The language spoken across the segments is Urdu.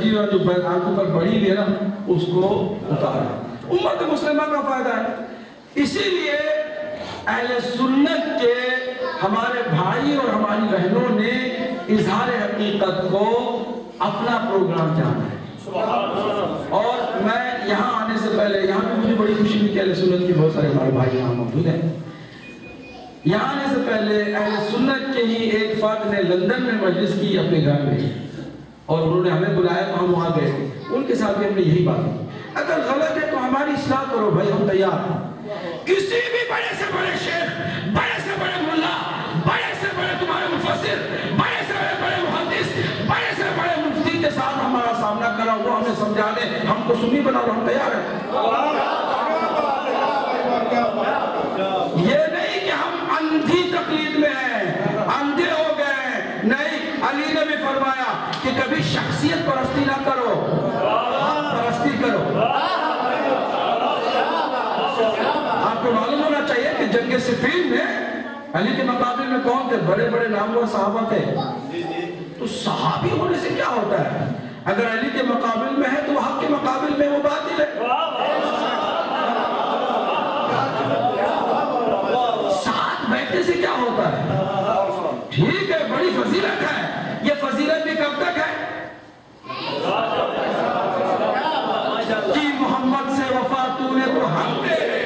جو آنکھوں پر بڑی ہوئی ہے نا اس کو اتارا. امت مسلمہ کا فائدہ ہے. اسی لیے اہل سنت کے ہمارے بھائی اور ہماری بہنوں نے اظہار حقیقت کو اپنا پروگرام جانا ہے. اور میں یہاں آنے سے پہلے یہاں پہ مجھے بڑی خوشی ہوئی کہ اہل سنت کے بہت سارے ہمارے بھائی یہاں موجود ہیں. یہاں آنے سے پہلے اہل سنت کے ہی ایک فرد نے لندن میں مجلس کی اپنے گھر میں اور انہوں نے ہمیں بلایا تو ہم وہاں گئے. ان کے ساتھ بھی ہم نے یہی بات کی اگر غلط ہے تو ہماری اصلاح کرو بھائی, ہم تیار ہیں. کسی بھی بڑے سے بڑے شیخ, بڑے سے بڑے ملا, بڑے سے بڑے تمہارے مفسر, بڑے سے بڑے محدث, بڑے سے بڑے مفتی کے ساتھ ہمارا سامنا کرا, وہ ہمیں سمجھا دے, ہم کو سنی بنا دو, ہم تیار ہیں. یہ نہیں کہ ہم اندھی تقلید میں ہیں, اندھے ہو گئے ہیں. نہیں, علی نے بھی فرمایا کہ کبھی شخصیت پرستی نہ کرو, پرستی کرو. آپ کو معلوم ہونا چاہیے کہ جنگ صفین میں علی کے مقابل میں کون تھے؟ بڑے بڑے نامور صحابہ تھے. تو صحابی ہونے سے کیا ہوتا ہے؟ اگر علی کے مقابل میں ہے تو وہ حق کے مقابل میں وہ باطل ہے. ساتھ بیٹھنے سے کیا ہوتا ہے؟ ٹھیک ہے, بڑی فضیلت ہے. یہ فضیلت بھی کب تک ہے کہ محمد سے وفا تو نے تو ہم تیرے,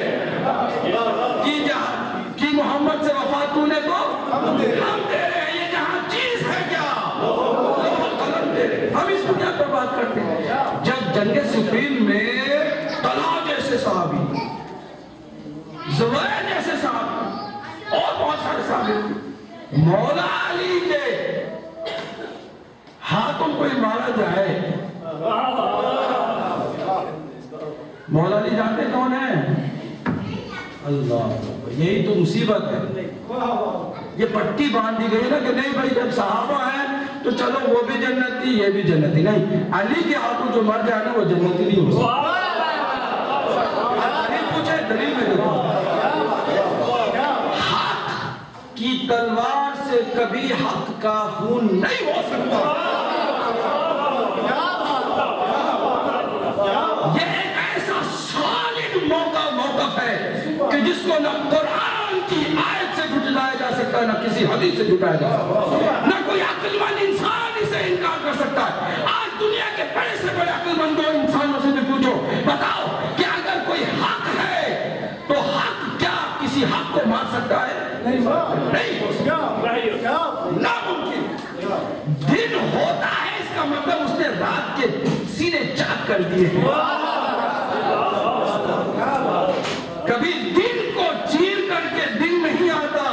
کہ محمد سے وفا تو نے تو ہم تیرے. یہ جہاں چیز ہے کیا قلم تیرے. ہم اس بنیاد پر بات کرتے ہیں. جب جنگ صفین میں طلحہ جیسے صحابی, زبیر جیسے صحابی اور بہت سارے صحابی مولا علی کے ہاتھوں کوئی مارا جائے, مولا علی جانتے کون ہیں؟ اللہ, یہی تو مصیبت ہے. یہ پٹی باندھ دی گئی نا کہ نہیں بھائی جب صحابہ ہیں تو چلو وہ بھی جنتی یہ بھی جنتی. نہیں, علی کے ہاتھوں جو مر جائے نا وہ جنتی نہیں ہو سکتا. دلیل پوچھے, دلیل میں دیکھو. حق کی تلوار سے کبھی حق کا خون نہیں ہو سکتا. یہ ایک ایسا سالڈ موقف ہے کہ جس کو نہ قرآن کی آیت سے جھٹلایا جا سکتا ہے, نہ کسی حدیث سے جھٹلایا جا سکتا ہے, نہ کوئی عقل مند انسان اسے انکار کر سکتا ہے. آج دنیا کے بڑے سے بڑے عقل مندوں انسانوں سے بھی پوچھو, بتاؤ کہ اگر کوئی حق ہے تو حق کیا کسی حق کو مار سکتا ہے؟ نہیں, ناممکن. دن ہوتا ہے اس کا مطلب اس نے رات کے سینے چاک کر دیے. کبھی دن کو چیر کر کے دن نہیں آتا,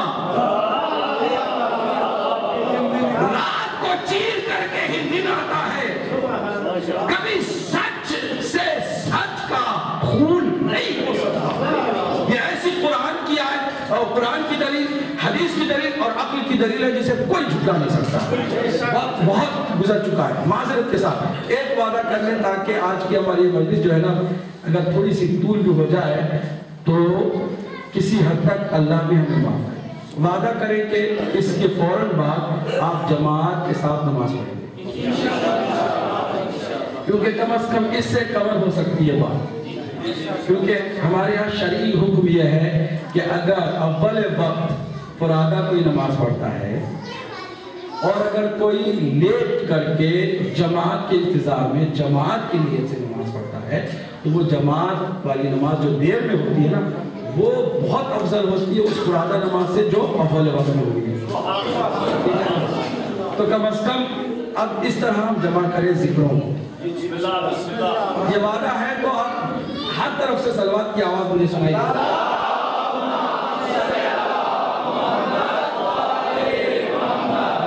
رات کو چیر کر کے ہی دن آتا ہے. کبھی سچ سے سچ کا خون نہیں ہو سکتا. یہ ایسی قرآن کی آیت اور قرآن کی دلیل, حدیث کی دلیل اور عقل کی دلیل ہے جسے کوئی جھٹلا نہیں سکتا. وقت بہت گزر چکا ہے. معذرت کے ساتھ ایک وعدہ کر لیں تاکہ آج کی ہماری مجلس جو ہے نا اگر تھوڑی سی طول بھی ہو جائے تو کسی حد تک اللہ بھی ہمیں معاف کرے. وعدہ کریں کہ اس کے فوراً بعد آپ جماعت کے ساتھ نماز پڑھیں گے, کیونکہ کم از کم اس سے کور ہو سکتی ہے بات. کیونکہ ہمارے یہاں شرعی حکم یہ ہے کہ اگر اول وقت فرادہ کوئی نماز پڑھتا ہے اور اگر کوئی لیٹ کر کے جماعت کے انتظار میں جماعت کی نیت سے نماز پڑھتا ہے تو وہ جماعت والی نماز جو دیر میں ہوتی ہے نا وہ بہت افضل ہوتی ہے اس فرادہ نماز سے جو اول وقت میں ہوتی ہے. تو کم از کم اب اس طرح ہم جمع کریں ذکروں کو. یہ وعدہ ہے تو آپ ہر طرف سے صلوات کی آواز مجھے سنائی دے.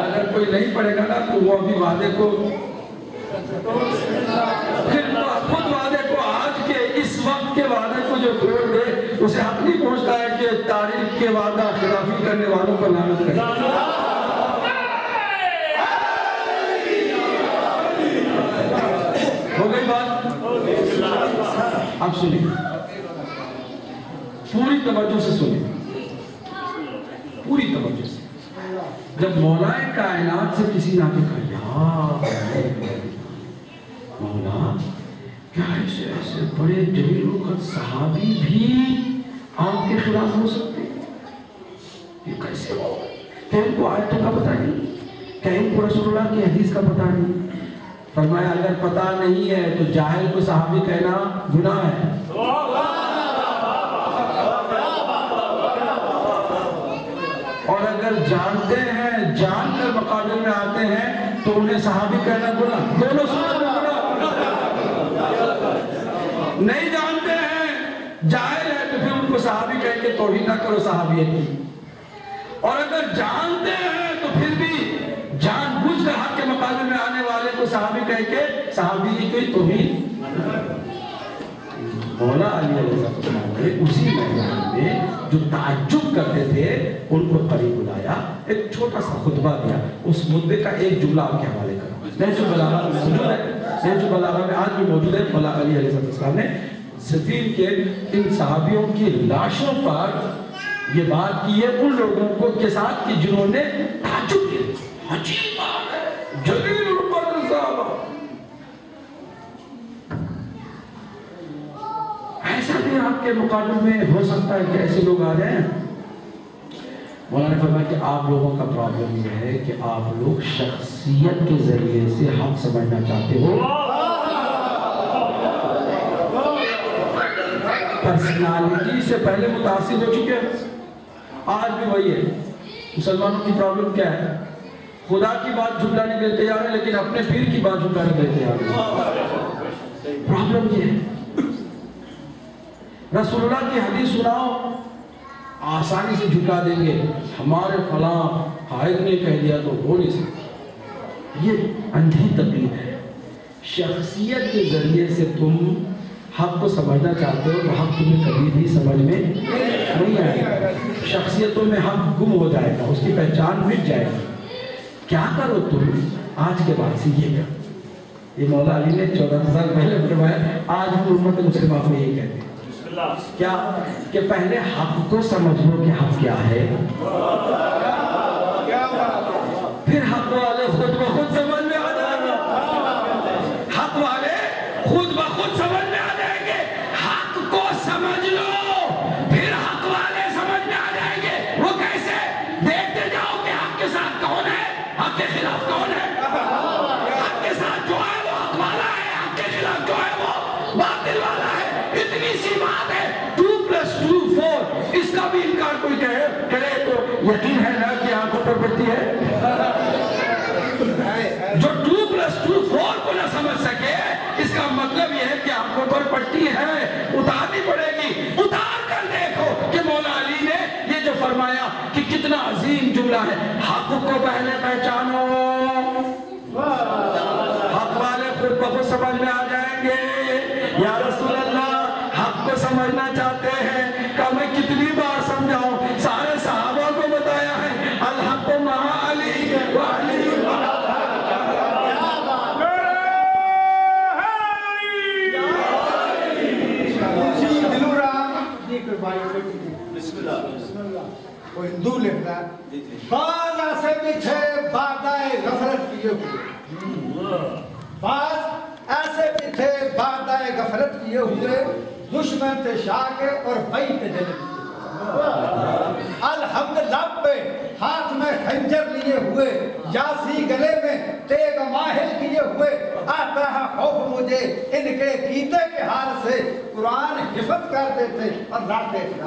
اگر کوئی نہیں پڑھے گا نا تو وہ ابھی وعدے کو پھر خود وعدے کو آج کے اس وقت کے وعدے کو جو توڑ دے اسے حق نہیں پہنچتا ہے کہ تاریخ کے وعدہ خلافی کرنے والوں پر لعنت کرے. ہو گئی بات؟ اب سنیں, پوری توجہ سے سنیں, پوری توجہ سے. جب مولا کائنات سے کسی نے کہا یا مولا کیا ایسے ایسے بڑے جلیل القدر صحابی بھی آپ کے خلاف ہو سکتے ہیں؟ یہ کیسے ہو؟ کہ ان کو آیتوں کا پتہ نہیں، کہ ان کو رسول اللہ کی حدیث کا پتہ نہیں۔ فرمایا اگر پتہ نہیں ہے تو جاہل کو صحابی کہنا گناہ ہے۔ اور اگر جانتے ہیں، جان کر مقابل میں آتے ہیں تو انہیں صحابی کہنا گناہ، دونوں صورت میں گناہ۔ نہیں جانتے ہیں، جاہل ہے تو پھر ان کو صحابی کہہ کے توہین نہ کرو صحابیت کی، اور اگر جانتے ہیں تو پھر بھی جان بوجھ کر حق کے مقابل میں آنے والے کو صحابی کہہ کے صحابی کی توہین۔ مولا علی علیہ السلام نے اسی میدان میں جو تعجب کرتے تھے ان کو قریب بلایا، ایک چھوٹا سا خطبہ دیا، اس مدعے کا ایک جملہ آپ کے حوالے کروں۔ نہج البلاغہ میں موجود ہے، نہج البلاغہ میں آج بھی موجود ہے۔ مولا علی علیہ السلام نے صفین کے ان صحابیوں کی لاشوں پر یہ بات کی ہے ان لوگوں کو کے ساتھ کہ جنہوں نے تعجب کیا۔ عجیب بات ہے، جلیل القدر صحابہ، ایسا بھی آپ کے مقابل میں ہو سکتا ہے کہ ایسے لوگ آ جائیں؟ مولانا نے فرمایا کہ آپ لوگوں کا پرابلم یہ ہے کہ آپ لوگ شخصیت کے ذریعے سے حق سمجھنا چاہتے ہو، پرسنالٹی سے پہلے متاثر ہو چکے ہیں۔ آج بھی وہی ہے، مسلمانوں کی پرابلم کیا ہے؟ خدا کی بات جھٹلانے کے لیے تیار ہے لیکن اپنے پیر کی بات جھٹلانے کے لیے تیار ہے۔ پرابلم یہ ہے، رسول اللہ کی حدیث سناؤ آسانی سے جھٹلا دیں گے، ہمارے فلاں قائد نے کہہ دیا تو ہو نہیں سکتا۔ یہ اندھی تقلید ہے۔ شخصیت کے ذریعے سے تم حق کو سمجھنا چاہتے ہو تو حق تمہیں کبھی بھی سمجھ میں نہیں آئے گا، شخصیتوں میں حق گم ہو جائے گا، اس کی پہچان مٹ جائے گی۔ کیا کرو تم آج کے بعد سے یہ کر، یہ مولا علی نے 14 سال پہلے فرمایا، آج بھی امت مسلمہ کو یہ کہتے ہیں کیا کہ پہلے حق کو سمجھ لو کہ حق کیا ہے، پھر حق والے خود بخود سمجھ میں آ جائیں گے، حق والے خود بخود سمجھ میں آ جائیں گے۔ حق کو سمجھ لو پھر حق والے سمجھ میں آ جائیں گے۔ وہ کیسے؟ دیکھتے جاؤ کہ حق کے ساتھ کون ہے، حق کے خلاف کون ہے۔ حق کے ساتھ جو ہے وہ حق والا ہے، حق کے خلاف جو ہے وہ باطل والا ہے۔ اتنی سی بات ہے، 2+2 4، اس کا بھی انکار کوئی کرے تو یقین ہے نا کہ آنکھوں پر پڑتی ہے۔ جو 2+2 4 کو نہ سمجھ سکے اس کا مطلب یہ ہے کہ آنکھوں پر پڑتی ہے، اتارنی پڑے گی۔ اتار کر دیکھو کہ مولا علی نے یہ جو فرمایا کہ کتنا عظیم جملہ ہے، حق کو پہلے پہچانو، حق والے خود بخود سمجھ میں آ جائیں گے۔ یا رسول اللہ حق کو سمجھنا چاہتے ہیں کہ میں کتنی بار سمجھاؤں، سارے صحابہ کو بتایا ہے الحق مع علی وعلی وہ ہندو لکھتا ہے، بعض ایسے بھی تھے بادائے غفلت کیے ہوئے، بعض ایسے بھی تھے بادائے غفلت کیے ہوئے، دشمن تھے شاہ کے اور بھائی تھے دل کے۔ الحمد لب پہ ہاتھ میں خنجر لیے ہوئے، یاسی گلے میں تیغ ماہل کیے ہوئے، آتا ہے خوف مجھے ان کے کیتے کے حال سے، قرآن حفظ کرتے تھے اور لڑتے تھے۔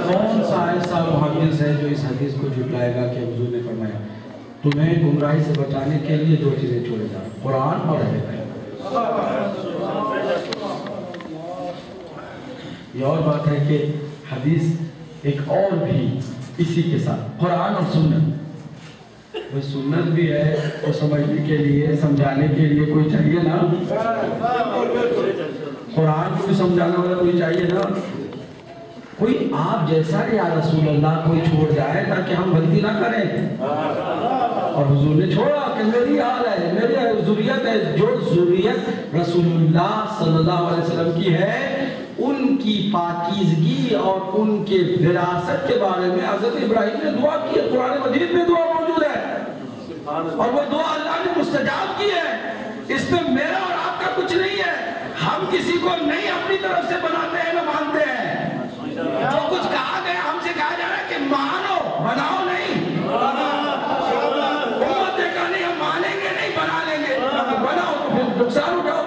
کون سا ایسا محدث ہے جو اس حدیث کو جھٹلائے گا کہ حضور نے فرمایا تمہیں گمراہی سے بچانے کے لیے دو چیزیں چھوڑے جا، قرآن اور اہل بیت۔ یہ اور بات ہے کہ حدیث ایک اور بھی اسی کے ساتھ قرآن اور سنت، وہ سنت بھی ہے وہ سمجھنے کے لیے سمجھانے کے لیے کوئی چاہیے نا، قرآن کو بھی سمجھانا والا کوئی چاہیے نا، کوئی آپ جیسا یا رسول اللہ کوئی چھوڑ جائے تاکہ ہم غلطی نہ کریں۔ اور حضور نے چھوڑا کہ میری حال ہے، میری ذریت ہے، جو ذریت رسول اللہ صلی اللہ علیہ وسلم کی ہے ان کی پاکیزگی اور ان کے وراثت کے بارے میں حضرت ابراہیم نے دعا کی ہے، قرآن مجید میں دعا اور وہ دعا اللہ نے مستجاب کی ہے، اس میں میرا اور آپ کا کچھ نہیں ہے۔ ہم کسی کو نہیں اپنی طرف سے بناتے ہیں، نہ مانتے ہیں۔ جو کچھ کہا گیا، ہم سے کہا جا رہا ہے کہ مانو، بناؤ نہیں۔ امت نے کہا نہیں، ہم مانیں گے نہیں، بنا لیں گے۔ بناؤ تو پھر نقصان اٹھاؤ۔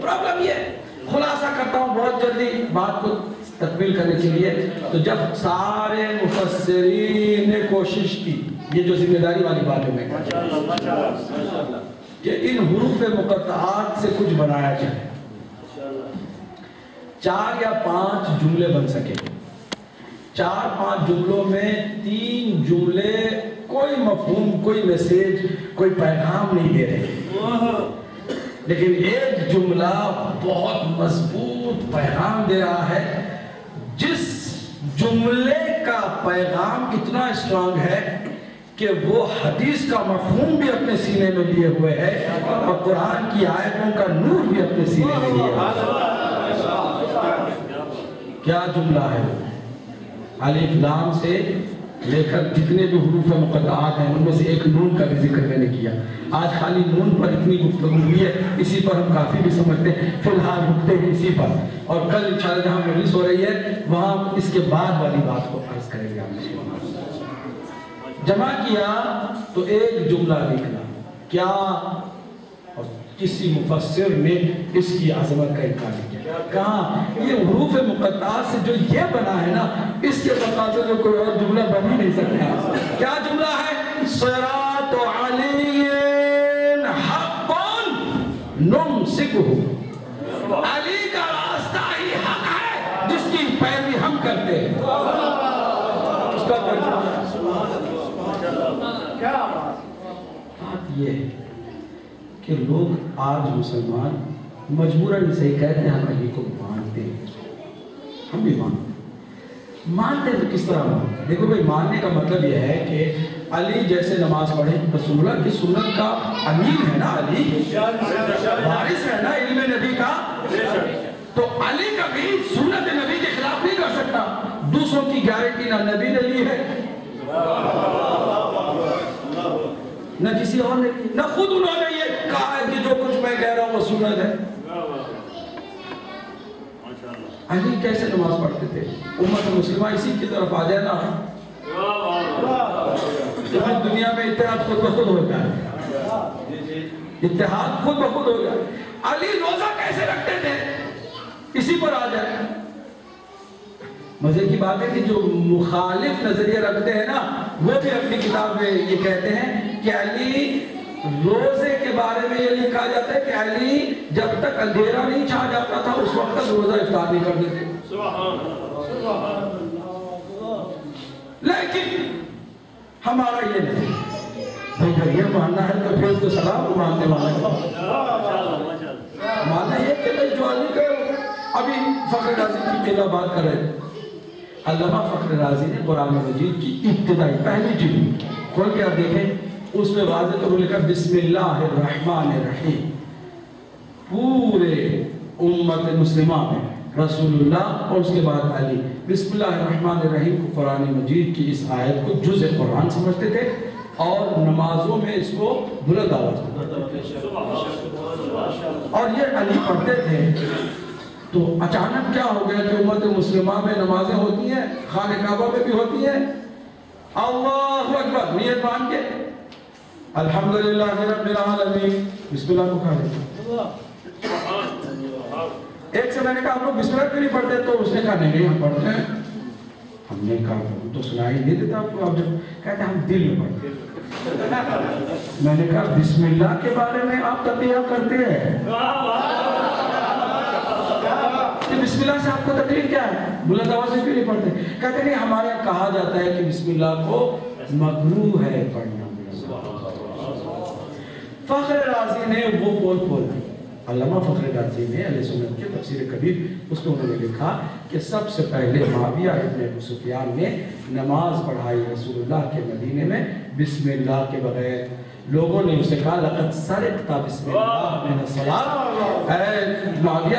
پرابلم یہ ہے۔ خلاصہ کرتا ہوں بہت جلدی بات کو تکمیل کرنے کے لیے۔ تو جب سارے مفسرین نے کوشش کی، یہ جو ذمہ داری والی بات ہے میں کہتا ہوں کہ ان حروف مقطعات سے کچھ بنایا جائے، 4 یا 5 جملے بن سکے۔ 4-5 جملوں میں 3 جملے کوئی مفہوم، کوئی میسیج، کوئی پیغام نہیں دے رہے، لیکن ایک جملہ بہت مضبوط پیغام دے رہا ہے، جس جملے کا پیغام اتنا اسٹرانگ ہے کہ وہ حدیث کا مفہوم بھی اپنے سینے میں لیے ہوئے ہے اور قرآن کی آیتوں کا نور بھی اپنے سینے میں لیے ہوئے ہے۔ کیا جملہ ہے؟ الف لام سے لے کر جتنے بھی حروف مقطعات ہیں ان میں سے ایک نون کا بھی ذکر میں نے کیا۔ آج خالی نون پر اتنی گفتگو ہوئی ہے، اسی پر ہم کافی بھی سمجھتے ہیں، فی الحال رکتے ہیں اسی پر، اور کل انشاءاللہ جہاں مجلس ہو رہی ہے وہاں اس کے بعد والی بات کو عرض کریں گے۔ جمع کیا تو ایک جملہ نکلا، کیا؟ اور کسی مفسر نے اس کی عظمت کا انکار نہیں کیا، کہا یہ حروف مقطعات سے جو یہ بنا ہے نا، اس کے مقابلے میں کوئی اور جملہ بن ہی نہیں سکتا۔ کیا جملہ ہے؟ صراط علی حق نمسکہ، علی کا راستہ ہی حق ہے جس کی پیروی ہم کرتے ہیں۔ اس کا بات یہ ہے کہ لوگ آج مسلمان مجبوراً صحیح کہتے ہیں ہم علی کو مانتے ہیں، ہم بھی مانتے ہیں تو کس طرح مانتے ہیں؟ دیکھو بھائی، ماننے کا مطلب یہ ہے کہ علی جیسے نماز پڑھے، رسول اللہ کی سنت کا امین ہے نا، علی وارث ہے نا علم نبی کا، تو علی کبھی سنت نبی کے خلاف نہیں کر سکتا۔ دوسروں کی گارنٹی نہ نبی نے لی ہے، نہ کسی اور نے لی، نہ خود انہوں نے یہ کہا ہے کہ جو کچھ میں کہہ رہا ہوں وہ سنت ہے۔ علی کیسے نماز پڑھتے تھے؟ امت مسلمہ اسی کی طرف آ جائے نا، جب دنیا میں اتحاد خود بخود ہو جائے، اتحاد خود بخود ہو جائے۔ علی روزہ کیسے رکھتے تھے؟ اسی پر آ جائے۔ مزے کی بات ہے کہ جو مخالف نظریہ رکھتے ہیں نا، وہ بھی اپنی کتاب میں یہ کہتے ہیں کہ علی روزے کے بارے میں یہ لکھا جاتا ہے کہ علی جب تک اندھیرا نہیں چھا جاتا تھا اس وقت تک روزہ افطار نہیں کرتے تھے۔ لیکن ہمارا یہ نہیں، بھائی اگر یہ ماننا ہے تو پھر تو سلام ماننے والا ہے۔ ماننا یہ کہ بھائی جو علی کا، ابھی فخر رازی کی پہلا بات کر رہے ہیں، علامہ فخر رازی نے قرآن مجید کی ابتدائی پہلی جلد کھول کے آپ دیکھیں، اس میں واضح طور پر لکھا بسم اللہ الرحمن الرحیم۔ پورے امت مسلمہ میں رسول اللہ اور اس کے بعد علی، بسم اللہ الرحمن الرحیم کو قرآن مجید کی اس آیت کو جزء قرآن سمجھتے تھے اور نمازوں میں اس کو بلند آواز اور یہ علی پڑھتے تھے۔ تو اچانک کیا ہو گیا کہ امت مسلمہ میں نمازیں ہوتی ہیں، خانہ کعبہ میں بھی ہوتی ہیں، اللہ اکبر نیت مان کے الحمدللہ رب العالمین، بسم اللہ کو کھا لیتے۔ ایک سے میں نے کہا آپ لوگ بسم اللہ کیوں نہیں پڑھتے؟ تو اس نے کہا نہیں ہم پڑھتے ہیں۔ ہم نے کہا تو سنائی نہیں دیتا آپ کو؟ آپ جب کہتے ہیں ہم دل میں پڑھتے ہیں۔ میں نے کہا بسم اللہ کے بارے میں آپ تقریب کرتے ہیں، بسم اللہ سے آپ کو تکلیف کیا ہے؟ بلند آواز سے کیوں نہیں پڑھتے؟ کہتے نہیں ہمارے یہاں کہا جاتا ہے کہ بسم اللہ کو مکروہ ہے پڑھنا۔ فخر رازی نے وہ پول کھول دی، علامہ فخر رازی نے اہل سنت کے تفسیر کبیر اس میں انہوں نے لکھا کہ سب سے پہلے معاویہ ابن ابو سفیان نے نماز پڑھائی رسول اللہ کے مدینے میں بسم اللہ کے بغیر۔ لوگوں نے اسے کہا لقد سرقت بسم اللہ من الصلاۃ، اے معاویہ